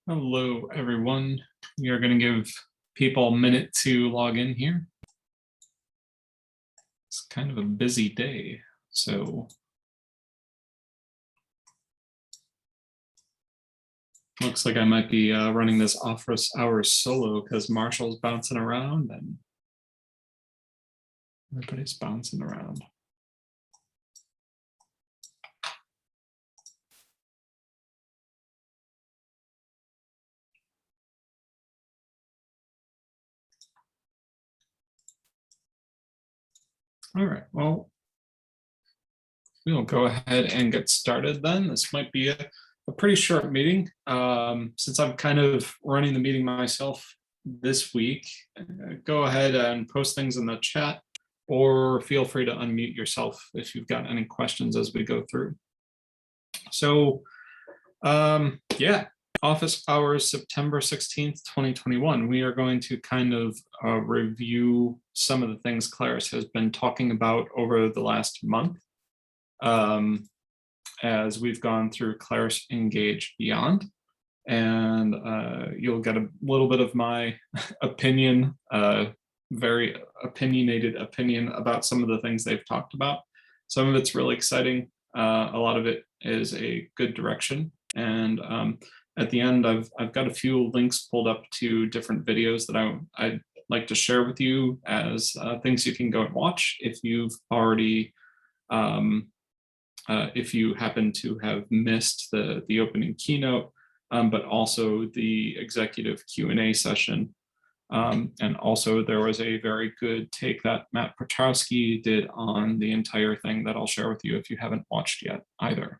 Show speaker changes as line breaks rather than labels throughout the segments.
Hello, everyone. We are going to give people a minute to log in here. It's kind of a busy day, so looks like I might be running this office hours solo because Marshall's bouncing around and everybody's bouncing around. All right, well, we'll go ahead and get started then. This might be a pretty short meeting. Since I'm kind of running the meeting myself this week, go ahead and post things in the chat or feel free to unmute yourself if you've got any questions as we go through. So yeah, office hours, September 16th, 2021. We are going to kind of review some of the things Claris has been talking about over the last month as we've gone through Claris Engage Beyond. And you'll get a little bit of my opinion, very opinionated opinion about some of the things they've talked about. Some of it's really exciting. A lot of it is a good direction. And at the end, I've got a few links pulled up to different videos that I'd like to share with you as things you can go and watch if you've already, if you happen to have missed the opening keynote, but also the executive Q&A session. And also there was a very good take that Matt Petrowski did on the entire thing that I'll share with you if you haven't watched yet either.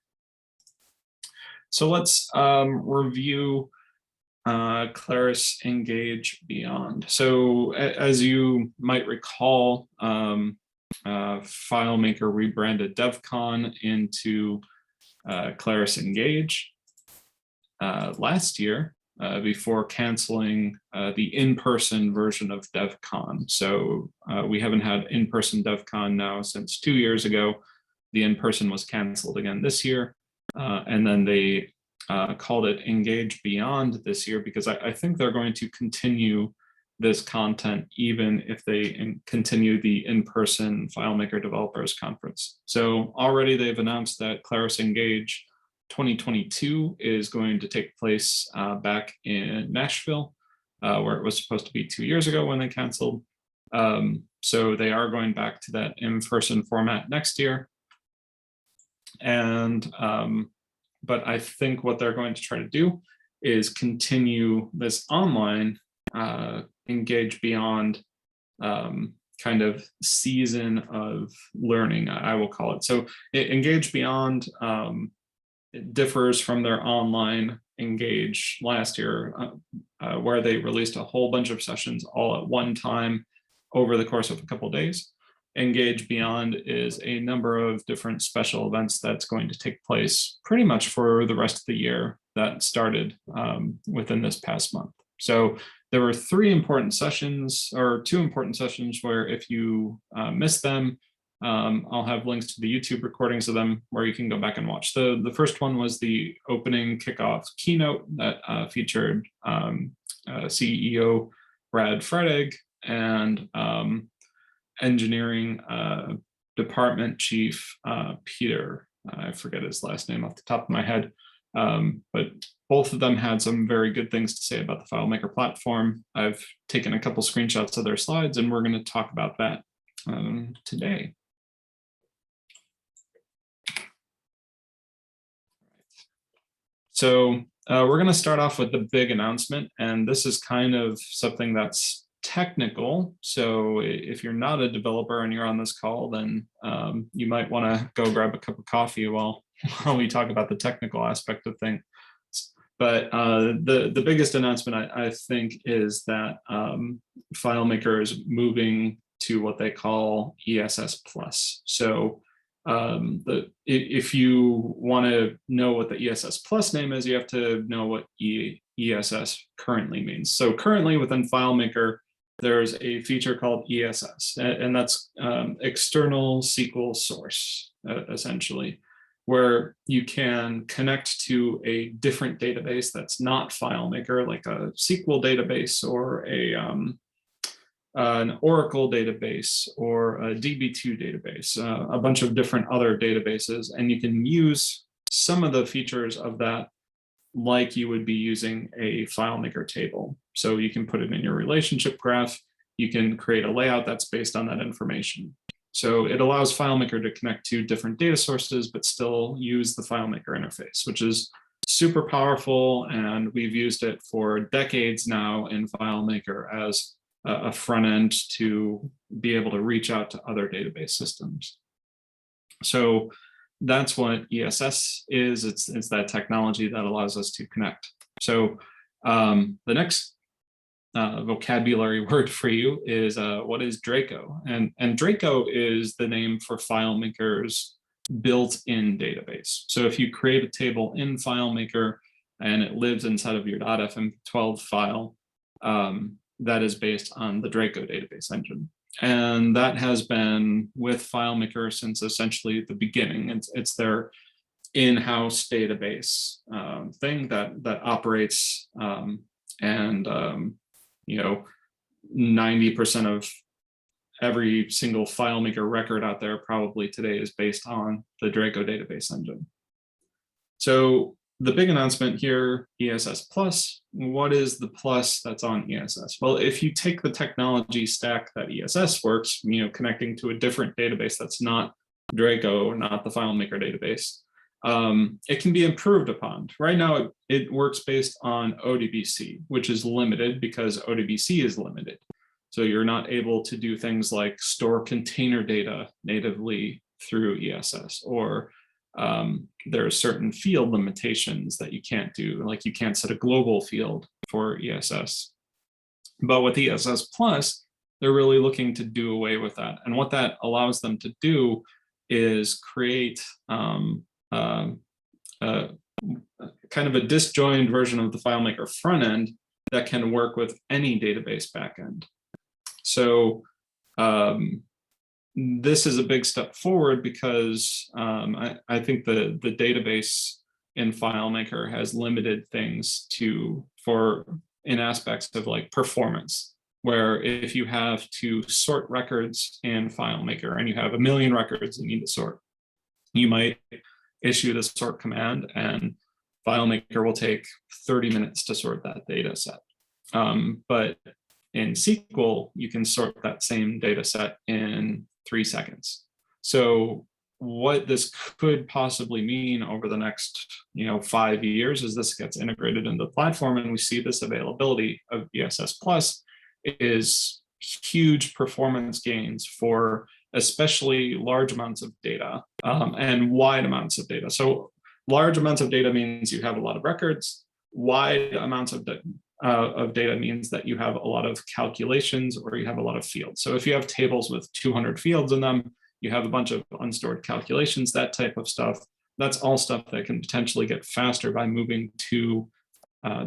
So let's review Claris Engage Beyond. So as you might recall, FileMaker rebranded DevCon into Claris Engage last year before canceling the in-person version of DevCon. So we haven't had in-person DevCon now since 2 years ago. The in-person was canceled again this year. And then they called it Engage Beyond this year because I think they're going to continue this content even if they continue the in-person FileMaker Developers Conference. So already they've announced that Claris Engage 2022 is going to take place back in Nashville, where it was supposed to be 2 years ago when they canceled. So they are going back to that in-person format next year. And but I think what they're going to try to do is continue this online Engage Beyond kind of season of learning, I will call it. So Engage Beyond it differs from their online Engage last year, where they released a whole bunch of sessions all at one time over the course of a couple of days. Engage Beyond is a number of different special events that's going to take place pretty much for the rest of the year that started within this past month. So there were 3 important sessions, or 2 important sessions, where if you missed them, I'll have links to the YouTube recordings of them where you can go back and watch. The first one was the opening kickoff keynote that featured CEO Brad Freitag and engineering department chief Peter, I forget his last name off the top of my head, but both of them had some very good things to say about the FileMaker platform. I've taken a couple screenshots of their slides and we're going to talk about that today. So we're going to start off with the big announcement, and this is kind of something that's technical. So if you're not a developer and you're on this call, then you might want to go grab a cup of coffee while we talk about the technical aspect of things. But the biggest announcement I think is that FileMaker is moving to what they call ESS Plus. So if you want to know what the ESS Plus name is, you have to know what ESS currently means. So currently within FileMaker, there's a feature called ESS, and that's external SQL source, essentially.
where you can connect to a different database that's not FileMaker, like a SQL database or an Oracle database or a DB2 database, a bunch of different other databases, and you can use some of the features of that like you would be using a FileMaker table. So you can put it in your relationship graph, you can create a layout that's based on that information. So it allows FileMaker to connect to different data sources, but still use the FileMaker interface, which is super powerful. And we've used it for decades now in FileMaker as a front end to be able to reach out to other database systems. So that's what ESS is. It's that technology that allows us to connect. So the next vocabulary word for you is what is Draco? And Draco is the name for FileMaker's built-in database. So if you create a table in FileMaker and it lives inside of your .fm12 file, that is based on the Draco database engine. And that has been with FileMaker since essentially the beginning. It's their in-house database thing that operates, and you know, 90% of every single FileMaker record out there probably today is based on the Draco database engine. So the big announcement here, ESS Plus, what is the plus that's on ESS? Well, if you take the technology stack that ESS works, you know, connecting to a different database that's not Draco, not the FileMaker database, it can be improved upon. Right now, it works based on ODBC, which is limited because ODBC is limited. So you're not able to do things like store container data natively through ESS, or there are certain field limitations that you can't do, like you can't set a global field for ESS. But with ESS Plus, they're really looking to do away with that. And what that allows them to do is create kind of a disjoint version of the FileMaker front end that can work with any database backend. So this is a big step forward because I think the database in FileMaker has limited things in aspects of like performance, where if you have to sort records in FileMaker and you have 1 million records you need to sort, you might issue the sort command and FileMaker will take 30 minutes to sort that data set. But in SQL, you can sort that same data set in 3 seconds. So what this could possibly mean over the next 5 years as this gets integrated into the platform and we see this availability of ESS Plus is huge performance gains for especially large amounts of data and wide amounts of data. So large amounts of data means you have a lot of records. Wide amounts of data means that you have a lot of calculations or you have a lot of fields. So if you have tables with 200 fields in them, you have a bunch of unstored calculations, that type of stuff. That's all stuff that can potentially get faster by moving to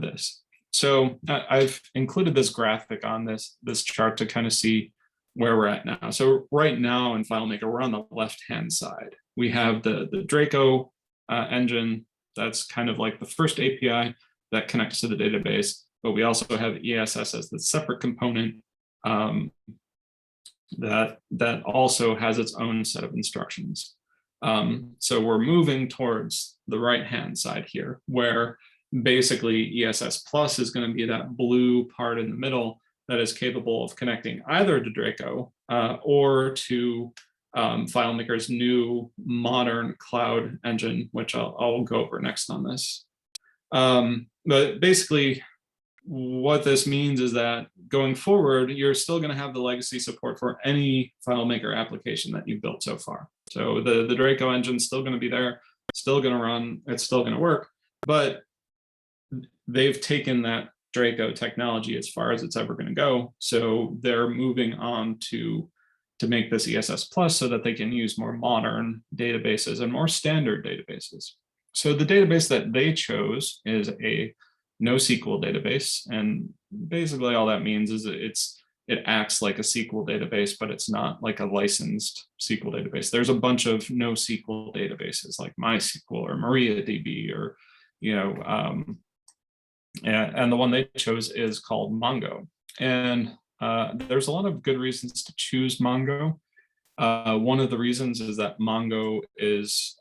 this. So I've included this graphic on this chart to kind of see where we're at now. So right now in FileMaker, we're on the left-hand side. We have the Draco engine. That's kind of like the first API that connects to the database, but we also have ESS as the separate component that also has its own set of instructions. So we're moving towards the right-hand side here, where basically ESS Plus is going to be that blue part in the middle that is capable of connecting either to Draco or to FileMaker's new modern cloud engine, which I'll go over next on this. But basically, what this means is that going forward, you're still going to have the legacy support for any FileMaker application that you've built so far. So the Draco engine is still going to be there, still going to run, it's still going to work, but they've taken that Draco technology as far as it's ever going to go. So they're moving on to make this ESS Plus so that they can use more modern databases and more standard databases. So the database that they chose is a NoSQL database. And basically all that means is it's
it acts like a SQL database, but it's not like a licensed SQL database. There's a bunch of NoSQL databases like MySQL or MariaDB, or, and the one they chose is called Mongo. And there's a lot of good reasons to choose Mongo. One of the reasons is that Mongo is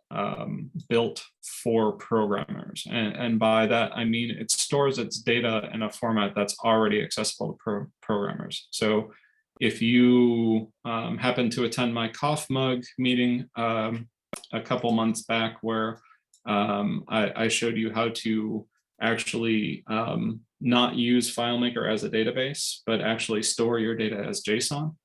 built for programmers. And by that, I mean, it stores its data in a format that's already accessible to programmers. So if you happen to attend my Cough Mug meeting a couple months back, where I showed you how to actually not use FileMaker as a database, but actually store your data as JSON.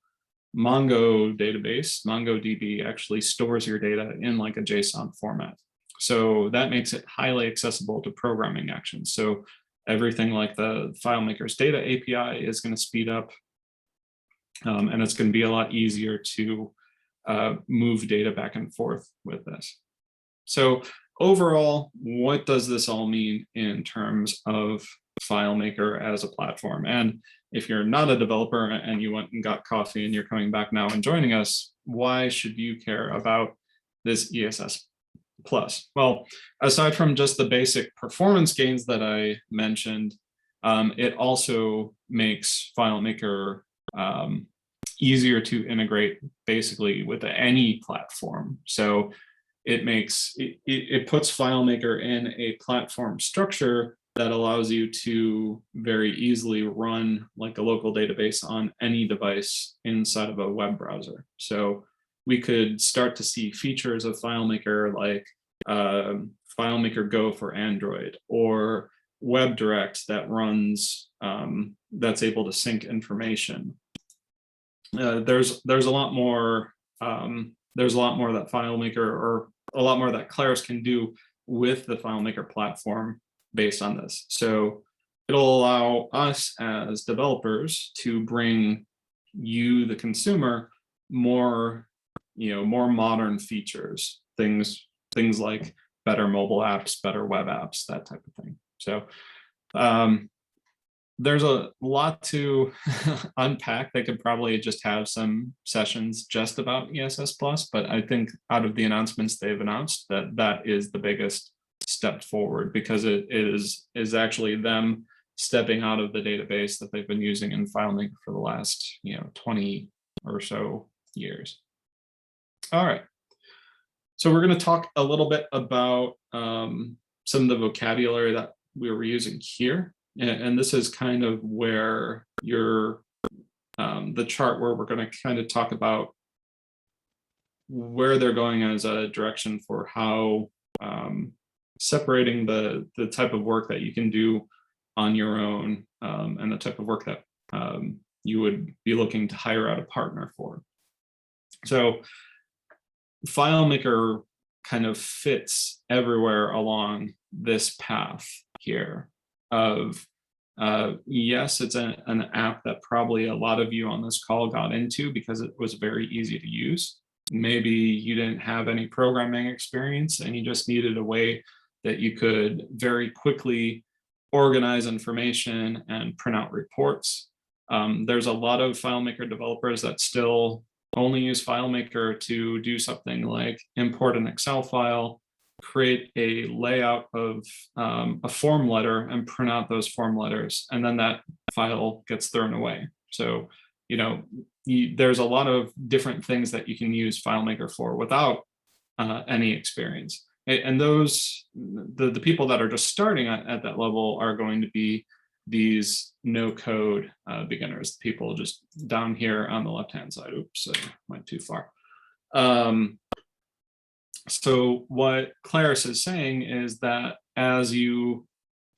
Mongo database, MongoDB, actually stores your data in like a JSON format. So that makes it highly accessible to programming actions. So everything like the FileMaker's data API is going to speed up, and it's going to be a lot easier to move data back and forth with this. So overall, what does this all mean in terms of FileMaker as a platform? And if you're not a developer and you went and got coffee and you're coming back now and joining us, why should you care about this ESS Plus? Well, aside from just the basic performance gains that I mentioned, it also makes FileMaker easier to integrate basically with any platform. So it puts FileMaker in a platform structure that allows you to very easily run like a local database on any device inside of a web browser. So we could start to see features of FileMaker like FileMaker Go for Android, or WebDirect that runs, that's able to sync information. There's a lot more. There's a lot more that FileMaker, or a lot more that Claris can do with the FileMaker platform based on this. So it'll allow us as developers to bring you, the consumer, more, more modern features, things like better mobile apps, better web apps, that type of thing. So there's a lot to unpack. They could probably just have some sessions just about ESS Plus, but I think out of the announcements they've announced, that is the biggest step forward, because it is actually them stepping out of the database that they've been using in FileMaker for the last 20 or so years. All right, so we're going to talk a little bit about some of the vocabulary that we were using here, and this is kind of where the chart where we're going to kind of talk about where they're going as a direction for how separating the type of work that you can do on your own and the type of work that you would be looking to hire out a partner for. So FileMaker kind of fits everywhere along this path here of, yes, it's an app that probably a lot of you on this call got into because it was very easy to use. Maybe you didn't have any programming experience and you just needed a way that you could very quickly organize information and print out reports. There's a lot of FileMaker developers that still only use FileMaker to do something like import an Excel file, create a layout of a form letter and print out those form letters, and then that file gets thrown away. So, there's a lot of different things that you can use FileMaker for without any experience. And those, the people that are just starting at that level are going to be these no code beginners, people just down here on the left-hand side. Oops, I went too far. So what Claris is saying is that as you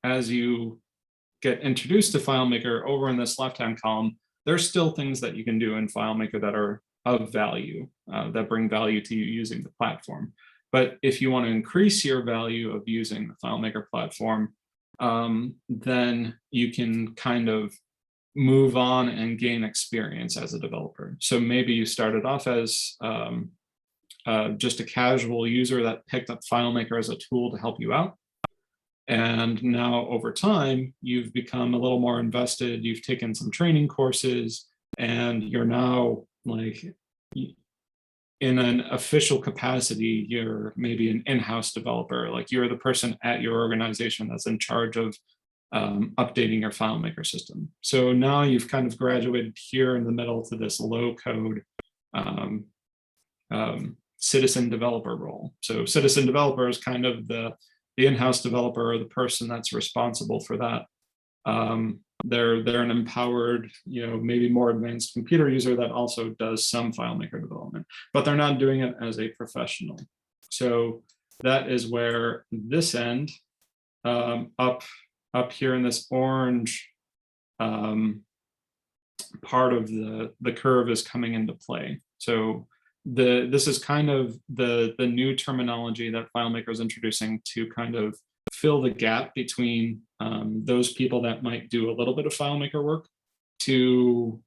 get introduced to FileMaker, over in this left-hand column, there's still things that you can do in FileMaker that are of value, that bring value to you using the platform. But if you want to increase your value of using the FileMaker platform, then you can kind of move on and gain experience as a developer. So maybe you started off as just a casual user that picked up FileMaker as a tool to help you out. And now over time, you've become a little more invested. You've taken some training courses. and you're now like in an official capacity, you're maybe an in-house developer, like you're the person at your organization that's in charge of updating your FileMaker system. So now you've kind of graduated here in the middle to this low code citizen developer role. So citizen developer is kind of the in-house developer, or the person that's responsible for that. They're an empowered, maybe more advanced computer user that also does some FileMaker development, but they're not doing it as a professional. So that is where this end, up here in this orange part of the curve is coming into play. So this is kind of the new terminology that FileMaker is introducing to kind of fill the gap between those people that might do a little bit of FileMaker work to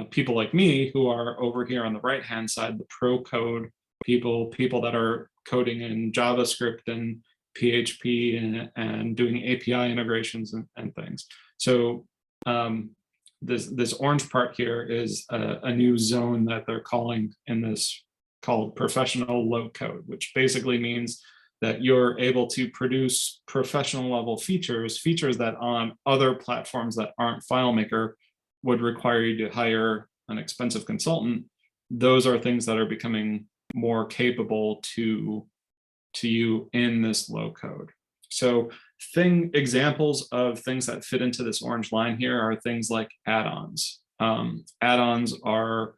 people like me who are over here on the right-hand side, the pro code people that are coding in JavaScript and PHP and doing API integrations and things. So this orange part here is a new zone that they're calling in this called professional low code, which basically means that you're able to produce professional level features that on other platforms that aren't FileMaker would require you to hire an expensive consultant. Those are things that are becoming more capable to you in this low code. So examples of things that fit into this orange line here are things like add-ons. Add-ons are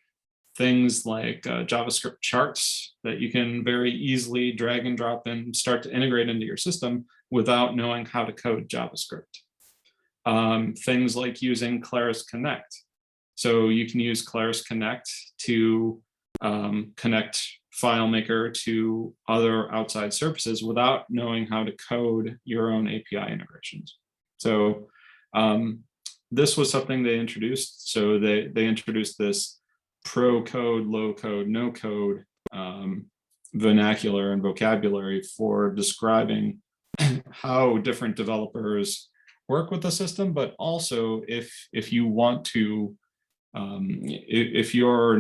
things like JavaScript charts that you can very easily drag and drop and start to integrate into your system without knowing how to code JavaScript. Things like using Claris Connect. So you can use Claris Connect to connect FileMaker to other outside services without knowing how to code your own API integrations. So this was something they introduced. So they introduced this pro code, low code, no code vernacular and vocabulary for describing how different developers work with the system, but also if you want to, if you're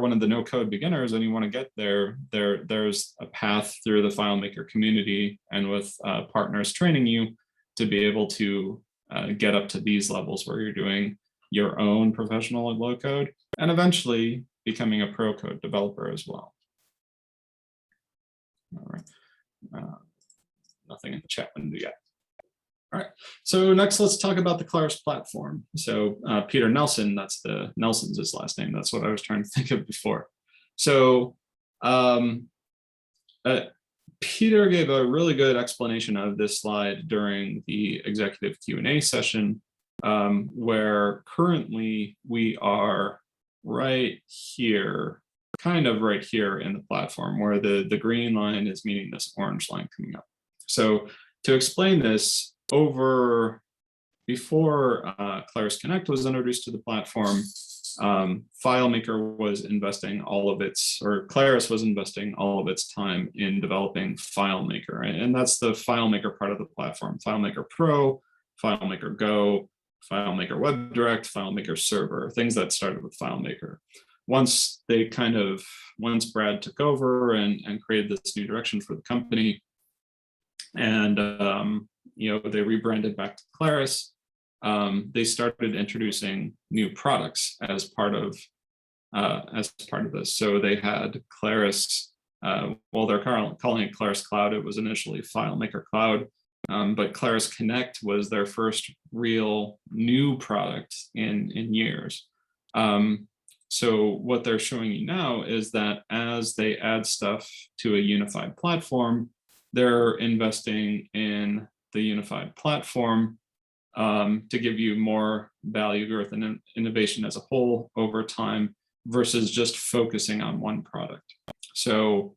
one of the no code beginners and you want to get there's a path through the FileMaker community and with partners training you to be able to get up to these levels where you're doing your own professional and low code, and eventually becoming a pro code developer as well. All right, nothing in the chat window yet. All right, so next let's talk about the Claris platform. So Peter Nelson, Nelson's his last name. That's what I was trying to think of before. So Peter gave a really good explanation of this slide during the executive Q&A session, where currently we are right here, kind of right here in the platform, where the green line is meeting this orange line coming up. So to explain this, before Claris Connect was introduced to the platform, FileMaker was investing Claris was investing all of its time in developing FileMaker, and that's the FileMaker part of the platform: FileMaker Pro, FileMaker Go, FileMaker WebDirect, FileMaker Server, things that started with FileMaker. Once Brad took over and created this new direction for the company, and they rebranded back to Claris, they started introducing new products as part of this. So they had Claris, they're calling it Claris Cloud. It was initially FileMaker Cloud, but Claris Connect was their first real new product in years. So what they're showing you now is that as they add stuff to a unified platform, they're investing in the unified platform to give you more value, growth, and innovation as a whole over time versus just focusing on one product. So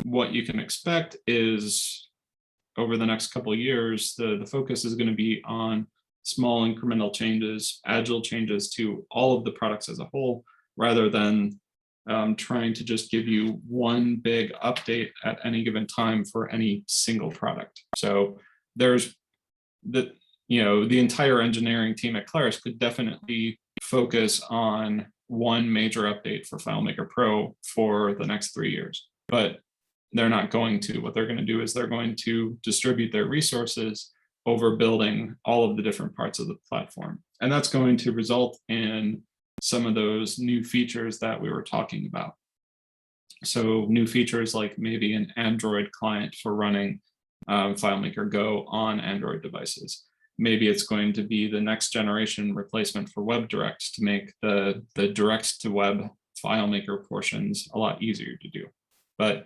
what you can expect is over the next couple of years, the focus is going to be on small incremental changes, agile changes to all of the products as a whole, rather than trying to just give you one big update at any given time for any single product. So there's the entire engineering team at Claris could definitely focus on one major update for FileMaker Pro for the next 3 years. But they're not going to. What they're going to do is they're going to distribute their resources over building all of the different parts of the platform. And that's going to result in some of those new features that we were talking about. So new features like maybe an Android client for running FileMaker Go on Android devices. Maybe it's going to be the next generation replacement for WebDirect to make the direct to web FileMaker portions a lot easier to do. But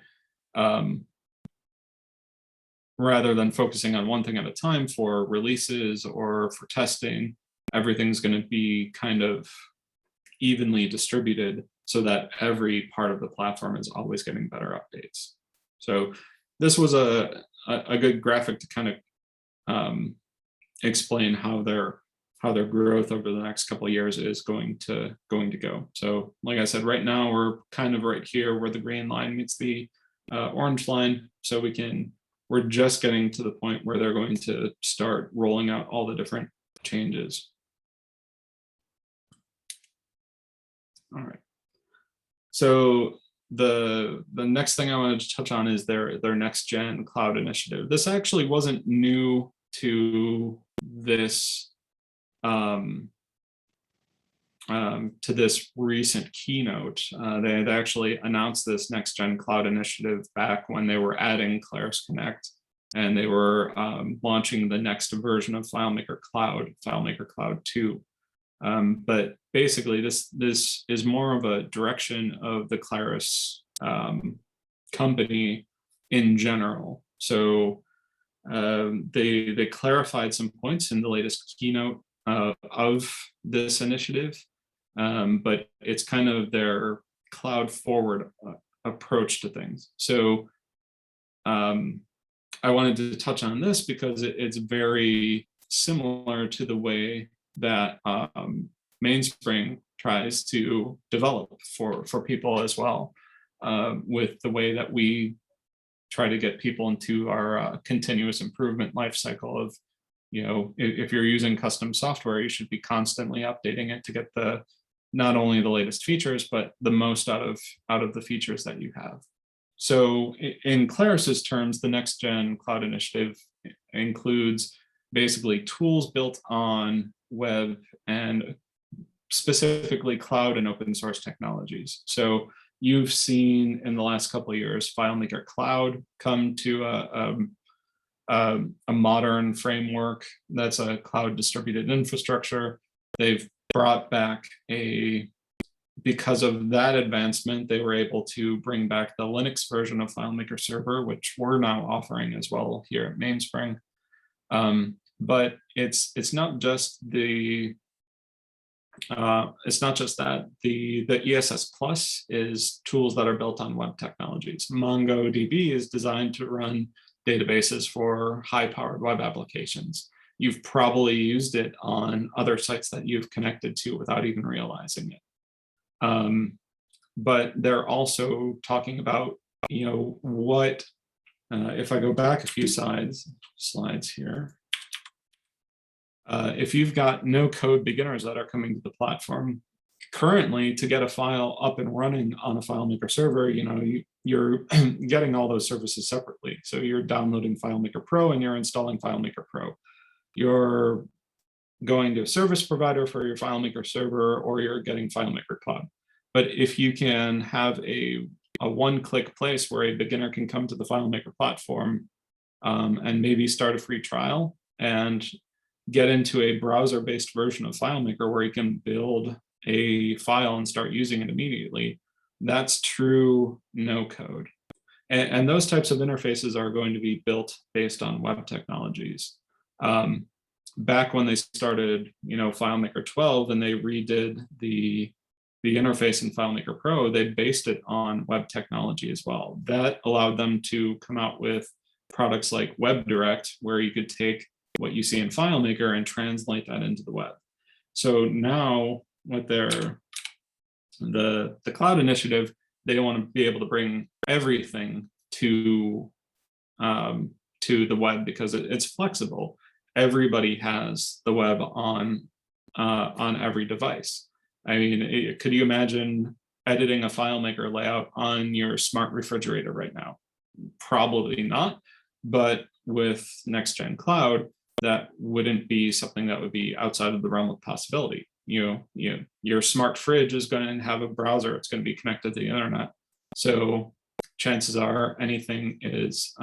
rather than focusing on one thing at a time for releases or for testing, everything's going to be kind of evenly distributed so that every part of the platform is always getting better updates. So this was a good graphic to kind of explain how their growth over the next couple of years is going to go. So like I said, right now we're kind of right here where the green line meets the orange line. So we're just getting to the point where they're going to start rolling out all the different changes. All right. So the next thing I wanted to touch on is their next gen cloud initiative. This actually wasn't new to this recent keynote. They had actually announced this next gen cloud initiative back when they were adding Claris Connect, and they were launching the next version of FileMaker Cloud, FileMaker Cloud 2. But basically, this is more of a direction of the Claris company in general. So they clarified some points in the latest keynote of this initiative, but it's kind of their cloud forward approach to things. So I wanted to touch on this because it's very similar to the way that Mainspring tries to develop for people as well, with the way that we try to get people into our continuous improvement lifecycle of, if you're using custom software, you should be constantly updating it to get not only the latest features, but the most out of the features that you have. So in Claris's terms, the next gen cloud initiative includes basically tools built on web and specifically cloud and open source technologies. So you've seen in the last couple of years, FileMaker Cloud come to a modern framework that's a cloud distributed infrastructure. They've brought back because of that advancement, they were able to bring back the Linux version of FileMaker Server, which we're now offering as well here at Mainspring. But it's not just that. The ESS Plus is tools that are built on web technologies. MongoDB is designed to run databases for high-powered web applications. You've probably used it on other sites that you've connected to without even realizing it. But they're also talking about, what, if I go back a few slides here, if you've got no code beginners that are coming to the platform, currently to get a file up and running on a FileMaker server, you're getting all those services separately. So you're downloading FileMaker Pro and you're installing FileMaker Pro. You're going to a service provider for your FileMaker server, or you're getting FileMaker Cloud. But if you can have a one-click place where a beginner can come to the FileMaker platform and maybe start a free trial and get into a browser-based version of FileMaker where you can build a file and start using it immediately, that's true no code. And those types of interfaces are going to be built based on web technologies. Back when they started, FileMaker 12 and they redid the interface in FileMaker Pro, they based it on web technology as well. That allowed them to come out with products like WebDirect, where you could take what you see in FileMaker and translate that into the web. So now with the cloud initiative, they want to be able to bring everything to the web because it's flexible. Everybody has the web on on every device. I mean, could you imagine editing a FileMaker layout on your smart refrigerator right now? Probably not, but with Next-Gen Cloud, that wouldn't be something that would be outside of the realm of possibility. Your smart fridge is going to have a browser. It's going to be connected to the internet. So chances are anything is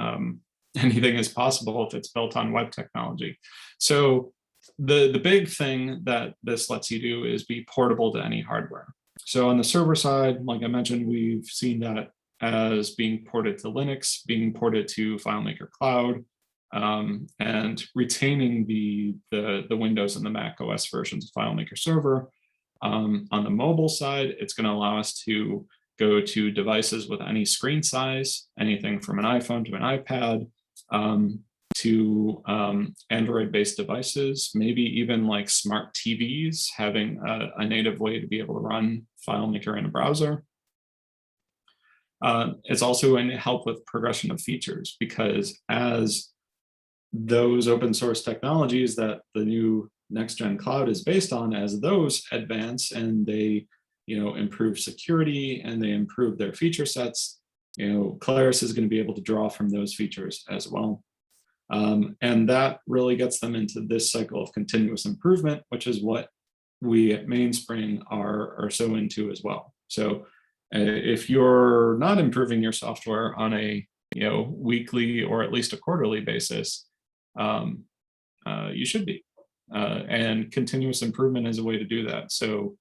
possible if it's built on web technology. So the big thing that this lets you do is be portable to any hardware. So on the server side, like I mentioned, we've seen that as being ported to Linux, being ported to FileMaker Cloud, and retaining the Windows and the Mac OS versions of FileMaker Server. On the mobile side, it's going to allow us to go to devices with any screen size, anything from an iPhone to an iPad, to Android-based devices, maybe even like smart TVs, having a native way to be able to run FileMaker in a browser. It's also going to help with progression of features, because as those open source technologies that the new Next-Gen Cloud is based on, as those advance and they improve security and they improve their feature sets, Claris is going to be able to draw from those features as well. And that really gets them into this cycle of continuous improvement, which is what we at Mainspring are so into as well. So if you're not improving your software on a weekly or at least a quarterly basis, you should be. And continuous improvement is a way to do that. So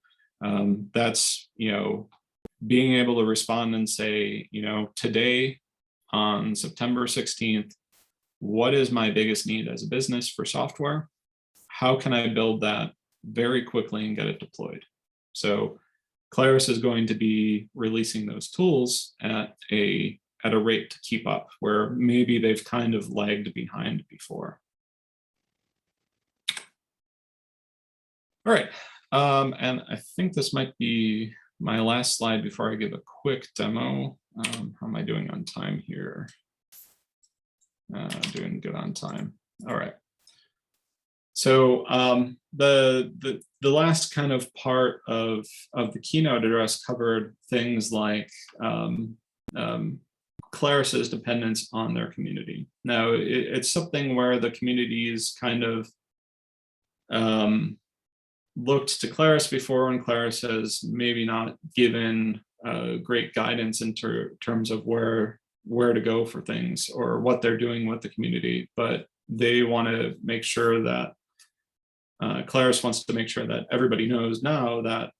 that's being able to respond and say, today on September 16th, what is my biggest need as a business for software? How can I build that very quickly and get it deployed? So Claris is going to be releasing those tools at a rate to keep up, where maybe they've kind of lagged behind before. All right, and I think this might be my last slide before I give a quick demo. How am I doing on time here? Doing good on time. All right. So the last kind of part of the keynote address covered things like Claris's dependence on their community. Now, it's something where the communities kind of looked to Claris before, and Claris has maybe not given great guidance in terms of where to go for things or what they're doing with the community, but they want to make sure that Claris wants to make sure that everybody knows now that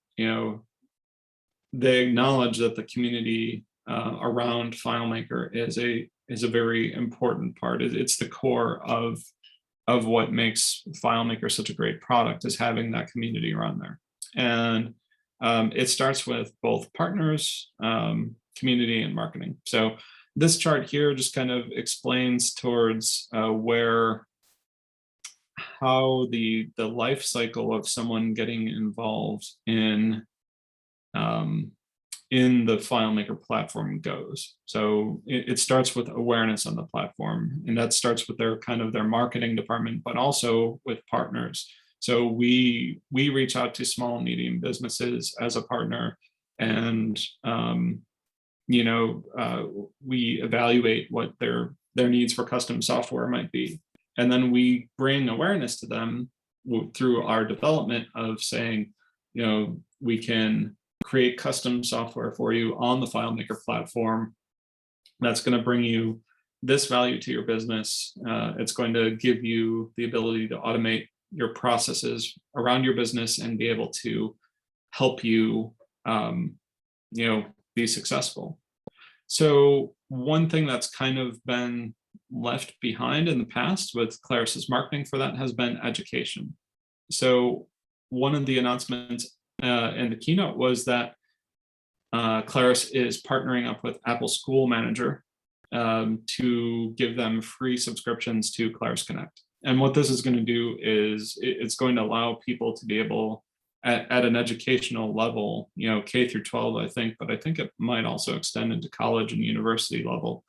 they acknowledge that the community around FileMaker is a very important part. It's the core of what makes FileMaker such a great product, is having that community around there. And it starts with both partners, community, and marketing. So this chart here just kind of explains towards how the life cycle of someone getting involved in the FileMaker platform goes. So it starts with awareness on the platform, and that starts with their marketing department, but also with partners. So we reach out to small and medium businesses as a partner, and we evaluate what their needs for custom software might be. And then we bring awareness to them through our development of saying, we can create custom software for you on the FileMaker platform that's going to bring you this value to your business. It's going to give you the ability to automate your processes around your business and be able to help you, be successful. So one thing that's kind of been left behind in the past with Claris's marketing for that has been education. So one of the announcements in the keynote was that Claris is partnering up with Apple School Manager to give them free subscriptions to Claris Connect. And what this is going to do is it's going to allow people to be able, at an educational level, K through 12, I think, but I think it might also extend into college and university level,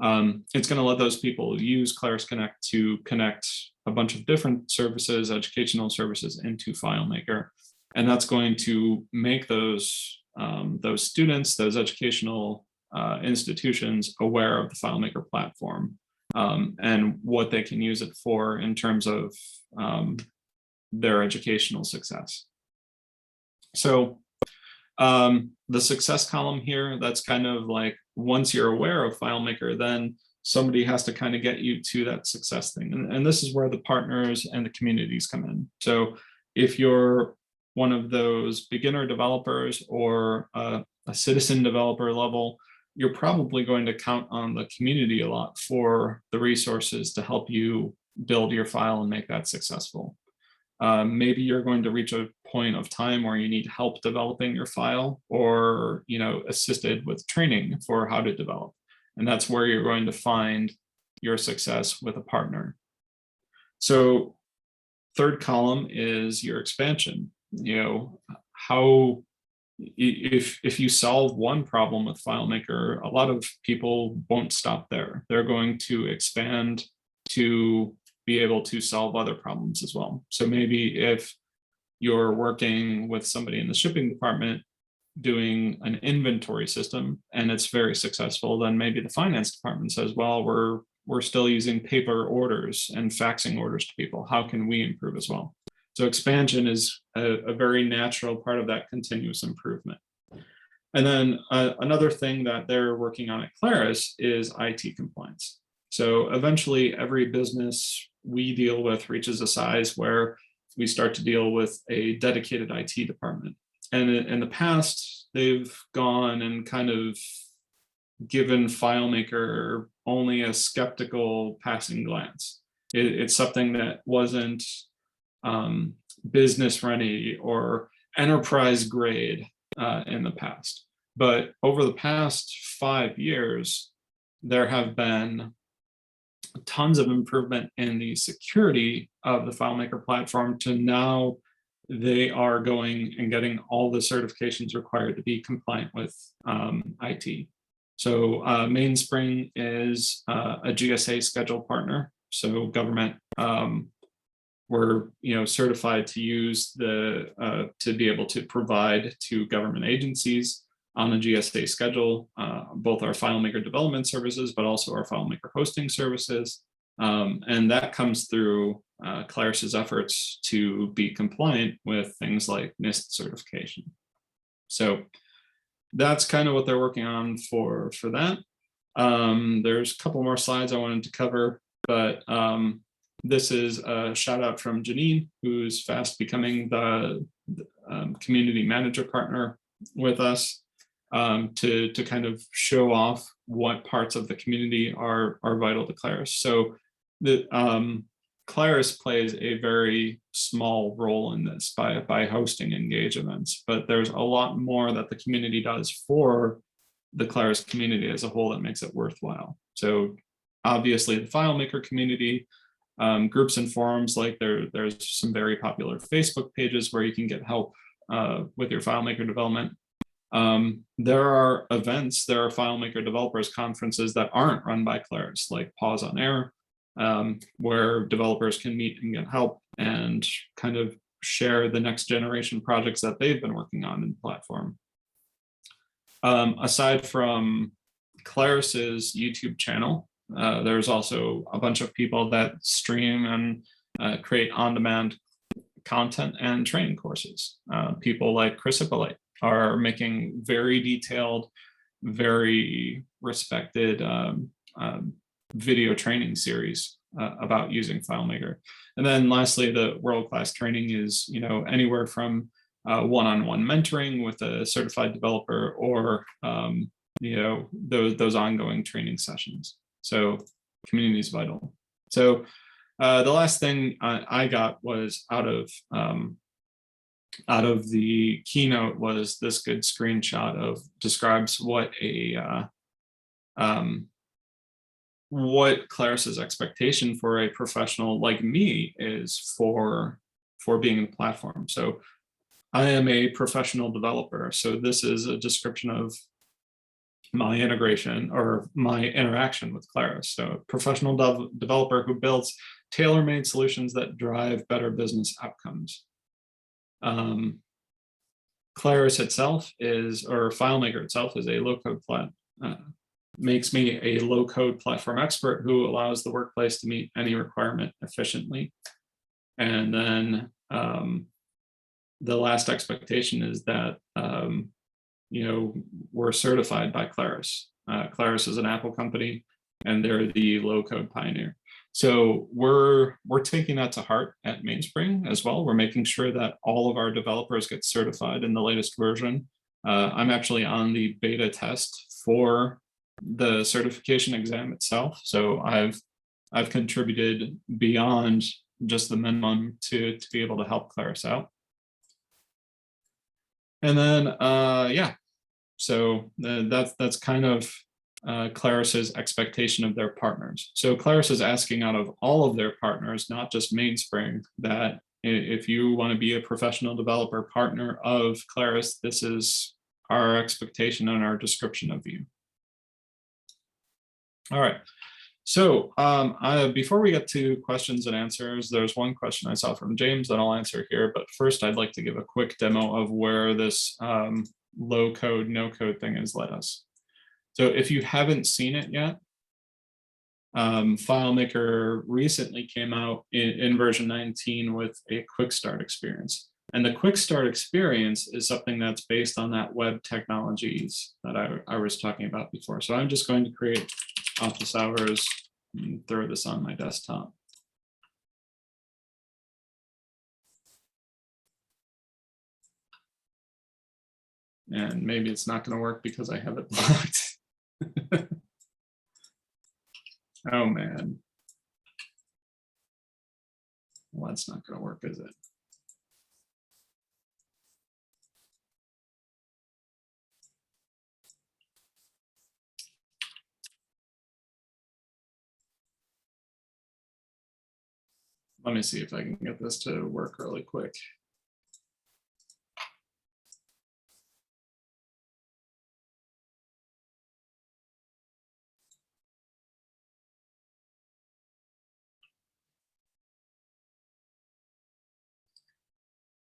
It's going to let those people use Claris Connect to connect a bunch of different services, educational services, into FileMaker. And that's going to make those students, those educational institutions aware of the FileMaker platform and what they can use it for in terms of their educational success. So the success column here, that's kind of like, once you're aware of FileMaker, then somebody has to kind of get you to that success thing. And this is where the partners and the communities come in. So if you're one of those beginner developers or a citizen developer level, you're probably going to count on the community a lot for the resources to help you build your file and make that successful. Maybe you're going to reach a point of time where you need help developing your file, or assisted with training for how to develop. And that's where you're going to find your success with a partner. So third column is your expansion. How, if you solve one problem with FileMaker, a lot of people won't stop there. They're going to expand to be able to solve other problems as well. So maybe if you're working with somebody in the shipping department doing an inventory system and it's very successful, then maybe the finance department says, well, we're still using paper orders and faxing orders to people. How can we improve as well? So expansion is a very natural part of that continuous improvement. And then another thing that they're working on at Claris is IT compliance. So eventually every business we deal with reaches a size where we start to deal with a dedicated IT department. And in the past, they've gone and kind of given FileMaker only a skeptical passing glance. It's something that wasn't business ready or enterprise grade in the past. But over the past 5 years, there have been tons of improvement in the security of the FileMaker platform to now they are going and getting all the certifications required to be compliant with IT. So Mainspring is a GSA schedule partner. So government, we're certified to use to be able to provide to government agencies on the GSA schedule, both our FileMaker development services, but also our FileMaker hosting services. And that comes through Claris's efforts to be compliant with things like NIST certification. So that's kind of what they're working on for that. There's a couple more slides I wanted to cover, but this is a shout out from Janine, who's fast becoming the community manager partner with us. To kind of show off what parts of the community are vital to Claris. So the Claris plays a very small role in this by hosting Engage events, but there's a lot more that the community does for the Claris community as a whole that makes it worthwhile. So obviously the FileMaker community, groups and forums, like there's some very popular Facebook pages where you can get help with your FileMaker development. There are events, there are FileMaker developers conferences that aren't run by Claris, like Pause on Air, where developers can meet and get help and kind of share the next generation projects that they've been working on in the platform. Aside from Claris's YouTube channel, there's also a bunch of people that stream and create on-demand content and training courses. People like Chris Hippolyte are making very detailed, very respected video training series about using FileMaker. And then lastly, the world-class training is anywhere from one-on-one mentoring with a certified developer or those ongoing training sessions. So community is vital. So the last thing I got was out of the keynote was this good screenshot of describes what what Claris's expectation for a professional like me is for being in the platform. So I am a professional developer. So this is a description of
my integration or my interaction with Claris. So a professional developer who builds tailor-made solutions that drive better business outcomes. Claris itself or FileMaker itself is a low-code makes me a low-code platform expert who allows the workplace to meet any requirement efficiently. And then the last expectation is that we're certified by Claris. Claris is an Apple company, and they're the low-code pioneer. So we're taking that to heart at Mainspring as well. We're making sure that all of our developers get certified in the latest version. I'm actually on the beta test for the certification exam itself. So I've contributed beyond just the minimum to be able to help Claris out. And then so that's kind of Claris's expectation of their partners. So Claris is asking out of all of their partners, not just Mainspring, that if you want to be a professional developer partner of Claris, this is our expectation and our description of you. All right. So before we get to questions and answers, there's one question I saw from James that I'll answer here. But first, I'd like to give a quick demo of where this low code, no code thing has led us. So if you haven't seen it yet, FileMaker recently came out in version 19 with a quick start experience. And the quick start experience is something that's based on that web technologies that I was talking about before. So I'm just going to create office hours and throw this on my desktop. And maybe it's not going to work because I have it blocked. Oh man. Well, that's not going to work, is it? Let me see if I can get this to work really quick.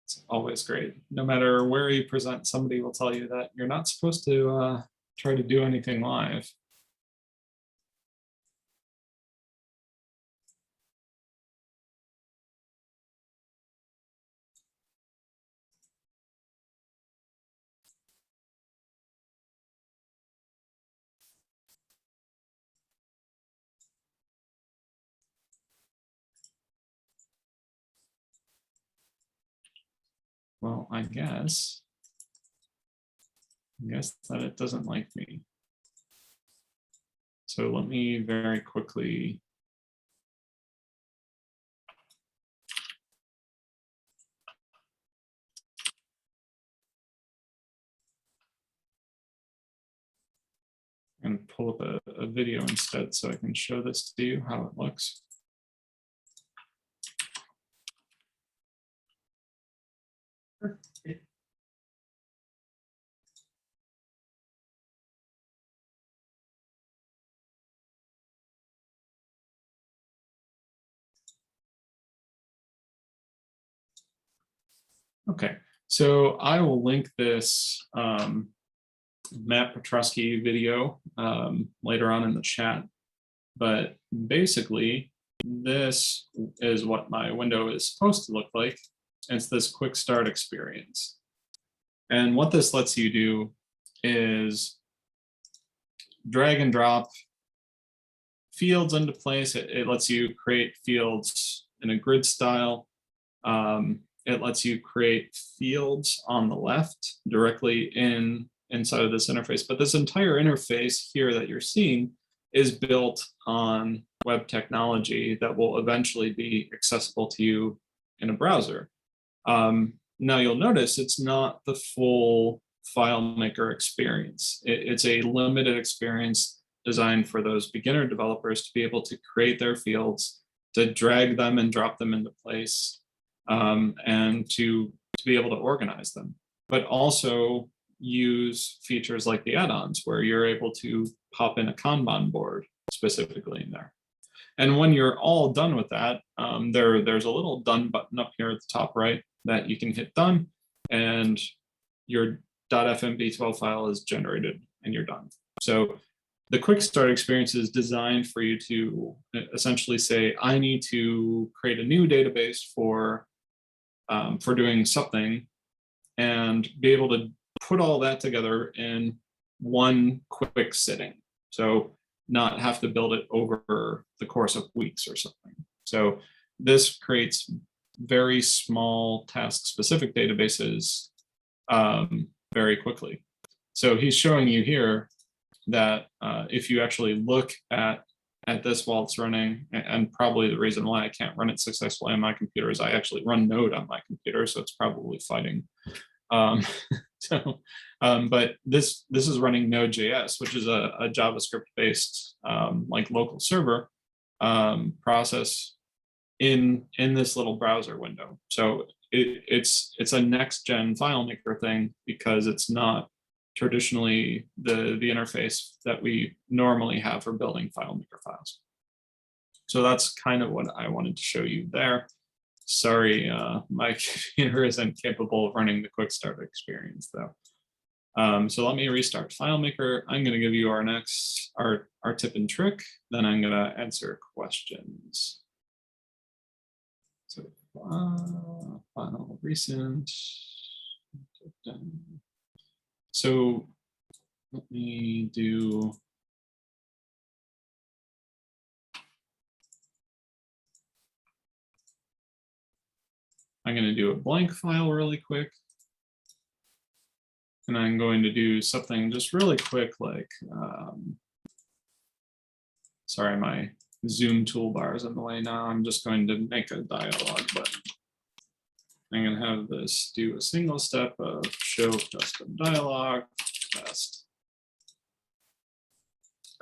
It's always great. No matter where you present, somebody will tell you that you're not supposed to try to do anything live. Well, I guess that it doesn't like me. So let me very quickly and pull up a video instead so I can show this to you how it looks. Okay, so I will link this Matt Petrosky video later on in the chat. But basically, this is what my window is supposed to look like. It's this quick start experience. And what this lets you do is drag and drop fields into place. It lets you create fields in a grid style. It lets you create fields on the left directly inside of this interface. But this entire interface here that you're seeing is built on web technology that will eventually be accessible to you in a browser. Now you'll notice it's not the full FileMaker experience. It's a limited experience designed for those beginner developers to be able to create their fields, to drag them and drop them into place, and to be able to organize them. But also
use features like the add-ons where you're able to pop in a Kanban board specifically in there. And when you're all done with that, there's a little done button up here at the top right that you can hit done, and your .fmbtl file is generated and you're done. So the quick start experience is designed for you to essentially say, I need to create a new database for doing something, and be able to put all that together in one quick sitting. So not have to build it over the course of weeks or something. So this creates very small task-specific databases very quickly. So he's showing you here that if you actually look at this while it's running, and probably the reason why I can't run it successfully on my computer is I actually run Node on my computer, so it's probably fighting. But this is running Node.js, which is a JavaScript-based like local server process in this little browser window. So it's a next-gen FileMaker thing because it's not traditionally the interface that we normally have for building FileMaker files. So that's kind of what I wanted to show you there. Sorry, my computer isn't capable of running the quick start experience though. So let me restart FileMaker. I'm going to give you our tip and trick. Then I'm going to answer questions. So file recent. So let me do. I'm going to do a blank file really quick. And I'm going to do something just really quick, like, sorry, my Zoom toolbar is in the way now. I'm just going to make a dialog button. I'm going to have this do a single step of show custom dialog test.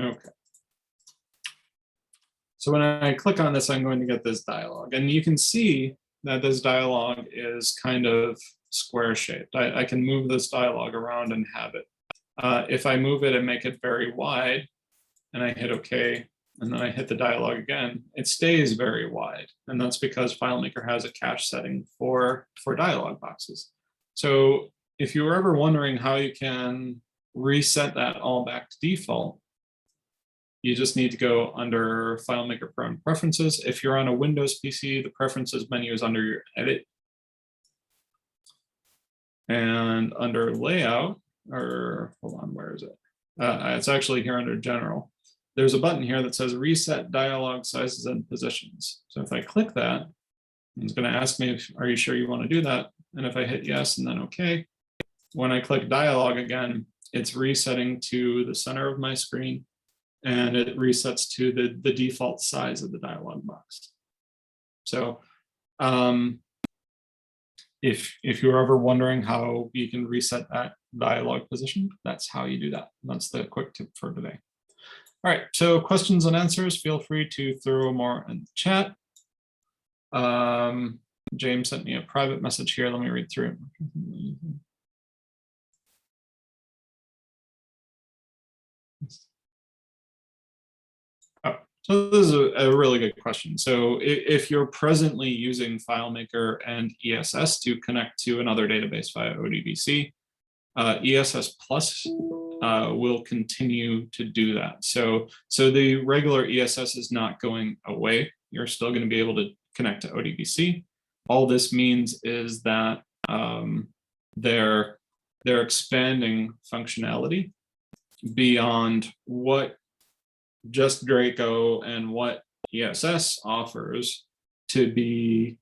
Okay. So when I click on this, I'm going to get this dialog. And you can see that this dialog is kind of square shaped. I can move this dialog around and have it. If I move it and make it very wide, and I hit OK, and then I hit the dialog again, it stays very wide. And that's because FileMaker has a cache setting for dialog boxes. So if you were ever wondering how you can reset that all back to default, you just need to go under FileMaker Pro and Preferences. If you're on a Windows PC, the Preferences menu is under your Edit. And under Layout, or hold on, where is it? It's actually here under General. There's a button here that says Reset Dialog Sizes and Positions. So if I click that, it's going to ask me, are you sure you want to do that? And if I hit yes and then OK, when I click Dialog again, it's resetting to the center of my screen, and it resets to the default size of the dialog box. So if you're ever wondering how you can reset that dialog position, that's how you do that. That's the quick tip for today. All right, so questions and answers, feel free to throw more in the chat. James sent me a private message here. Let me read through it. Oh, so this is a really good question. So if you're presently using FileMaker and ESS to connect to another database via ODBC, ESS Plus will continue to do that. So the regular ESS is not going away. You're still going to be able to connect to ODBC. All this means is that they're expanding functionality beyond what just Draco and what ESS offers to be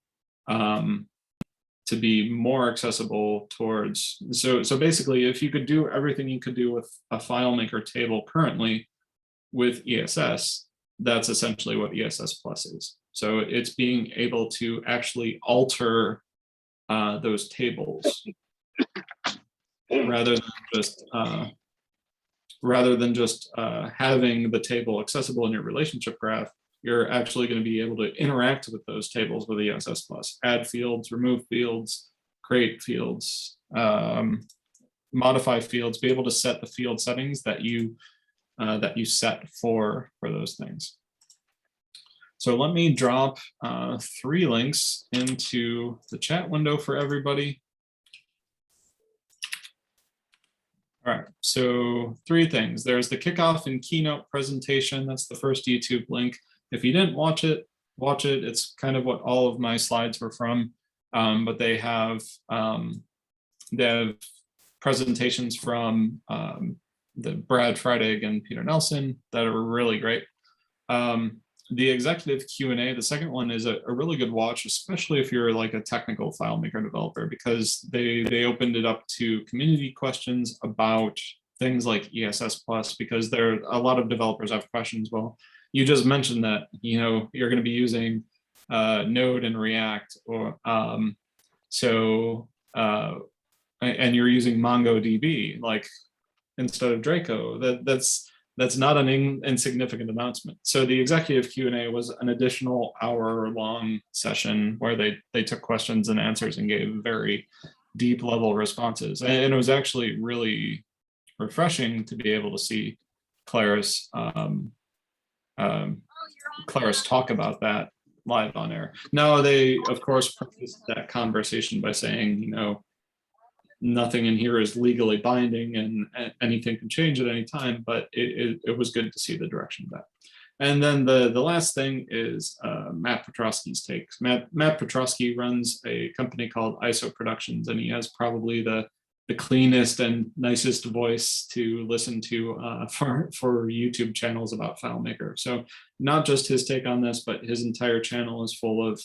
more accessible towards. So basically, if you could do everything you could do with a FileMaker table currently with ESS, that's essentially what ESS Plus is. So it's being able to actually alter those tables rather than just having the table accessible in your relationship graph. You're actually going to be able to interact with those tables with ESS Plus, add fields, remove fields, create fields,
modify fields, be able to set the field settings that you set for those things. So let me drop 3 links into the chat window for everybody. All right, so 3 things. There's the kickoff and keynote presentation. That's the first YouTube link. If you didn't watch it, watch it. It's kind of what all of my slides were from, but they have presentations from the Brad Freitag and Peter Nelson that are really great. The executive Q&A, the second one, is a really good watch, especially if you're like a technical FileMaker developer, because they opened it up to community questions about things like ESS+, because there are a lot of developers have questions. Well, you just mentioned that, you know, you're going to be using Node and React, or and you're using MongoDB like instead of Draco. That's not an insignificant announcement. So the executive Q&A was an additional hour-long session where they took questions and answers and gave very deep level responses. And it was actually really refreshing to be able to see Claris talk about that live on air. Now, they, of course, prefaced that conversation by saying, you know, nothing in here is legally binding and anything can change at any time, but it was good to see the direction of that. And then the last thing is Matt Petrosky's takes. Matt Petrosky runs a company called ISO Productions, and he has probably the cleanest and nicest voice to listen to for YouTube channels about FileMaker. So not just his take on this, but his entire channel is full of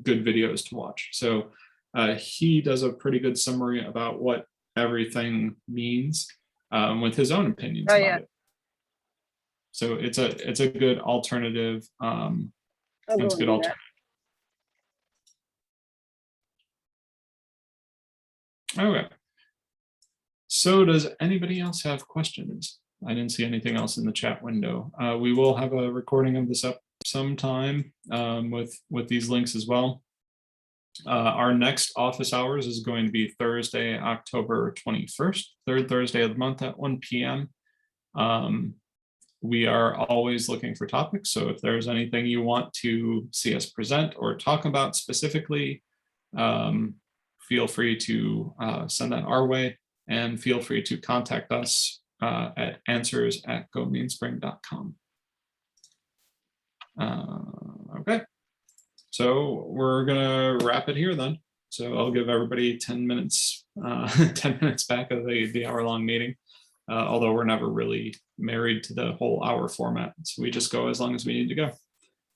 good videos to watch. So he does a pretty good summary about what everything means with his own opinions about it. So it's a good alternative. It's a good alternative. Okay. So does anybody else have questions? I didn't see anything else in the chat window. We will have a recording of this up sometime with these links as well. Our next office hours is going to be Thursday, October 21st, third Thursday of the month at 1 p.m. We are always looking for topics. So if there's anything you want to see us present or talk about specifically, feel free to send that our way, and feel free to contact us at answers@gomainspring.com. Okay. So we're gonna wrap it here then. So I'll give everybody 10 minutes, 10 minutes back of the hour-long meeting. Although we're never really married to the whole hour format, so we just go as long as we need to go.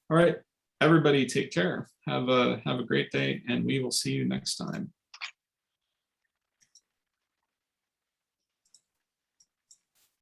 All right, everybody, take care. Have a great day, and we will see you next time.